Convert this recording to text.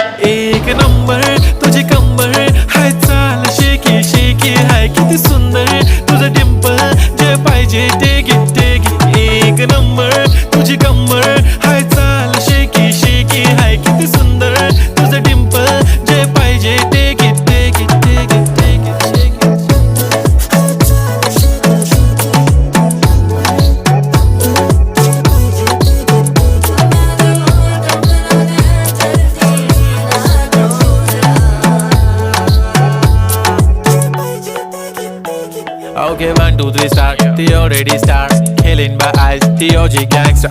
एक नंबर तुझी कंबर हाय, चाल शेकी शेकी हाय, किती सुंदर तुझं डिंपल, जे पाहिजे ते घे. एक नंबर तुझी कंबर हाय, चाल शेकी शेकी हाय, किती सुंदर तुझं डिंपल, जे पाहिजे ते घे. Okay, 1, 2, 3 start. The already start. Killing by eyes. The OG gangster.